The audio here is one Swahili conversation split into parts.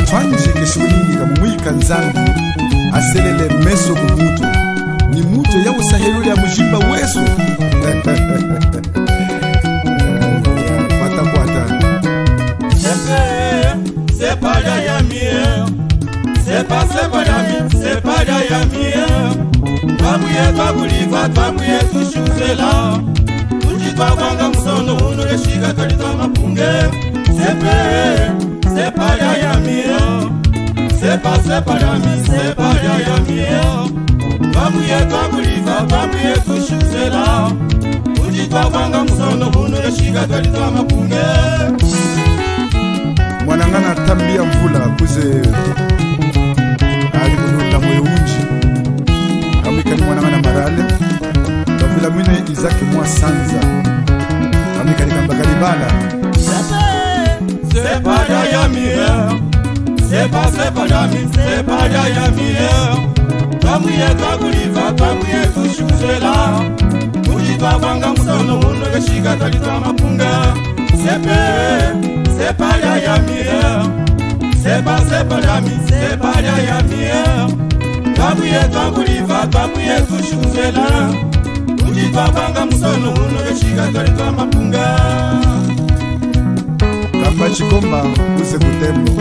Twanji keshulingi kamumwika nzangu aselele meso kumutu ni muto ya usahilule ya mujimba weso. Kwata kwata c'est pas derrière mieux, c'est pas derrière, c'est pas derrière mieux. Twambuye tushuzela tujitwavanga musono uno leshiga kalita mapunge. C'est pas derrière mieux, c'est pas derrière mieux. Twambuye tushuzela tujitwavanga musono uno leshiga kalita mapunge. Mwanangana tambia mvula kuze alimunula mwe unji kamikani mwanangana marale wavila mwine izaki mwa sanza kamikani kambakali bala. C'est pas derrière mieux, c'est pas derrière mieux. Twambuye tushuzela tujitwavanga musono uno leshiga kalita mapunge. C'est pas derrière mieux, c'est pas derrière mieux. Twambuye tushuzela tujitwavanga musono uno leshiga kalita mapunge. Kamba chikomba kuze kutembo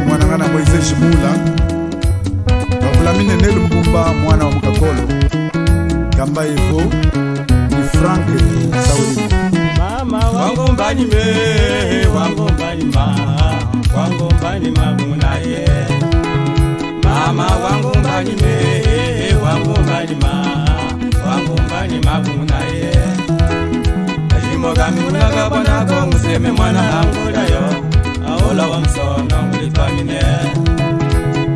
mwanangana Moise Shimula wavulamine nelu mbumba mwana wa mkakolo kamba hivyo ni Frank Sauli. Mama wangu mbani me, wangu mbani ma, wangu mbani magunaye. Mama wangu mbani me, wangu mbani ma, wangu mbani magunaye. Ajimogami unaga banako museme mwana hangula yo, aola wa msono mulitwamine.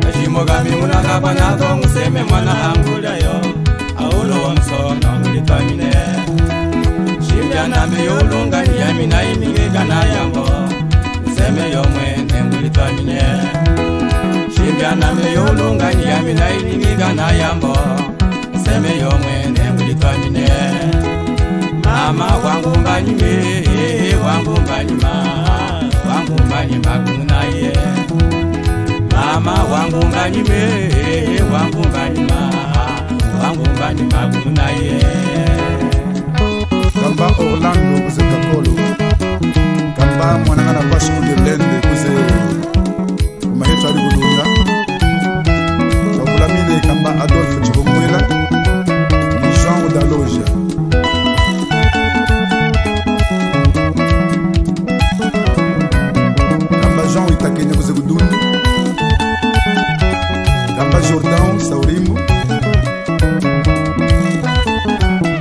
Ajimogami unaga banako museme mwana hangula yo, aola wa msono mulitwamine. Shimbyana meyolunga niyamina imingika na yango nseme yo mwene mulitwamine. Shimbyana meyolunga niyamina imingika na yango nseme yo mwene mulitwamine. Mama wangu mbani me, wangu mbani ma, wangu mbani magunaye. Mama wangu mbani me, wangu mbani ma, wangu mbani magunaye. Kamba Orlando kuze kakolo kamba mwanangana Bashu Lende kuze mahetu aligudunga wavulamine kamba Adolphe Chibomwela ni Jean Daloja. Kamba Jean Itakenya kuze kudunga kamba Jordan Saurimu.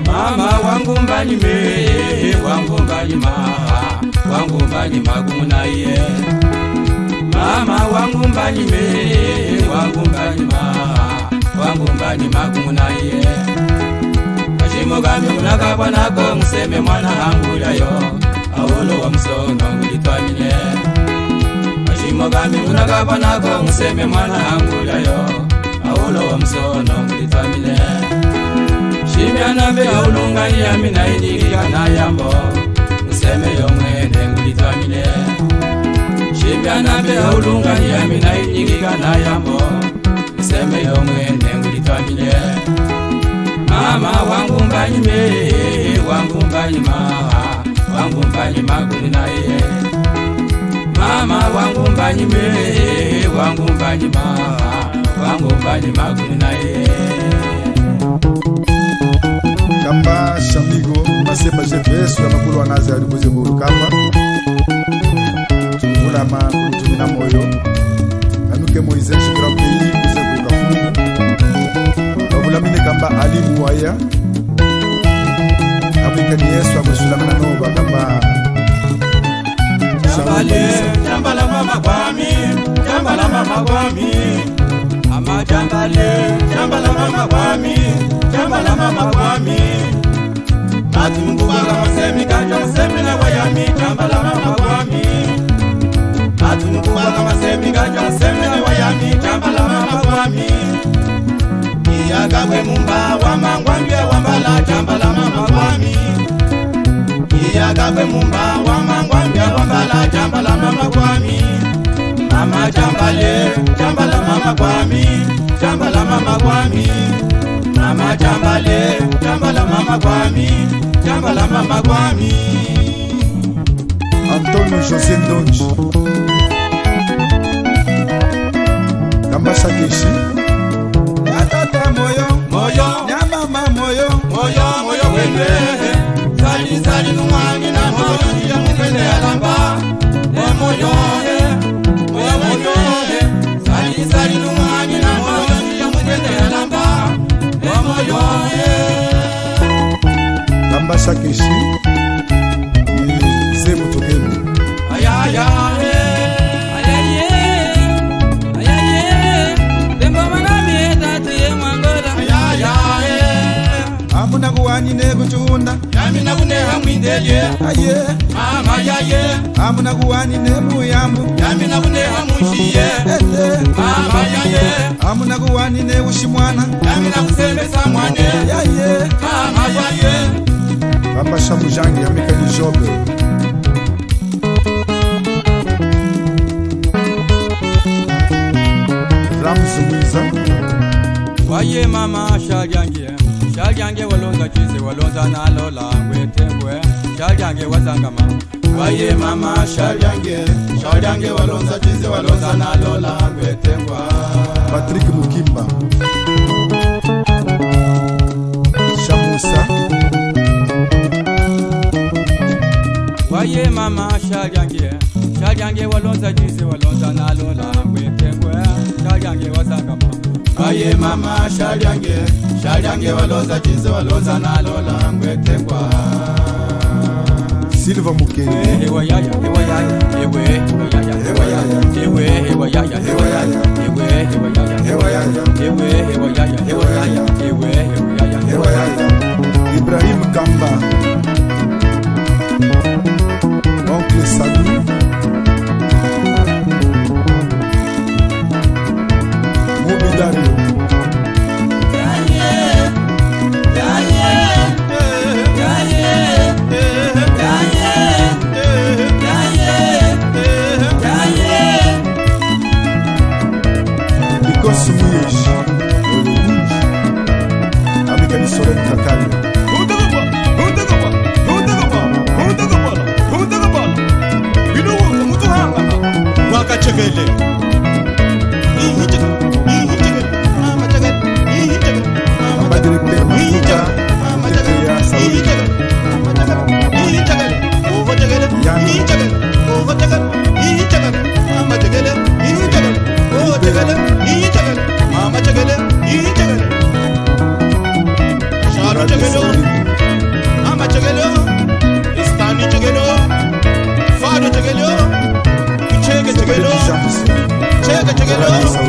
Mama wangu mbani me, wangu mbani ma, wangu mbani magunaye. Mama wangu mbani me, wangu mbani ma, wangu mbani magunaye. Ajimogami unaga banako museme mwana hangula yo, aolo wa msono mulitwamine. Ajimogami unaga banako museme mwana hangula yo, aolo wa msono mulitwamine. Shimbyana meyolunga niyamina inyiga na yambo nseme yo mwene mulitwamine. Shimbyana meyolunga niyamina inyiga na yambo nseme yo mwene mulitwamine. Mama wangu mbani me, wangu mbani ma, wangu mbani magunaye. Mama wangu mbani me, wangu mbani ma, wangu mbani magunaye. Kamba Shamigo Maseba GPS ya makulu wanazi alikuze buru kamba Tumula tumina moyo Kanuke Moise Shikira Pei kuze buru kafungu Wavulamine kamba Alimu Waya Afrika ni Yesu amusulamina nova kamba Jambala mama kwami, jambala mama kwami. Ama jambala mama kwami, jambala mama kwami. Matungu baga masemi kaja masemi na wayami, jambala mama kwami. Matungu baga masemi kaja masemi na wayami, jambala mama kwami. Iyagabwe mumba wa mangwambia wambala, jambala mama kwami. Iyagabwe mumba wa mangwambia wambala, jambala mama kwami. mama jambale, jambala mama gwami, jambala mama gwami. Mama jambale, jambala mama gwami, jambala mama gwami. Antonio José Ndonji Kambasha Keshi Atata moyo, moyo, nyamama moyo, moyo, moyo wende. Sali sali numani na moyo, ya mungende alamba. Moyo he, moyo moyo he. Sali sali numani na moyo, ya mungende alamba. Moyo he. Kambasha Keshi Zemu Togenu Ayaya he, ayaye, ayaye. Dembo manami tatiye mwangola. Ayaya he. Amuna kuwani nekuchunda Yamina kuneha mwindelye. Aye Mama yaye. Amuna kuwani nemuyambu Yamina kuneha mushiye. Mama yaye. Amuna kuwani neushimwana Yamina kusembesa mwane. Yaye Mama yaye. Kambasha Mujangi Amikani Jobe Ramzi Mwiza Waye mama shalyange walonza chize walonza nalo langwe tengwe shalyange wazangama. Waye mama shalyange walonza chize walonza nalo langwe tengwa. Patrick Mukimba Shamusa Waye mama shalyange walonza chize walonza nalo langwe tengwe shalyange wazangama. Waye mama shalyange walonza chize walonza nalo langwe tengwa. Silva Mukele Hewa yaya, hewa yaya, hewe, hewa yaya, hewa yaya, hewe, hewa yaya, hewa yaya, hewe, hewa yaya, hewa yaya, hewe, hewa yaya, hewa yaya, hewe, hewa yaya, hewa yaya. Ibrahim Kamba Oncle Sadou Mobi Dario Because Muyesh Olugunji Amikani Soren Kakali Wakachegele Amba Directeur Mafuta Teteya Saudi Saudi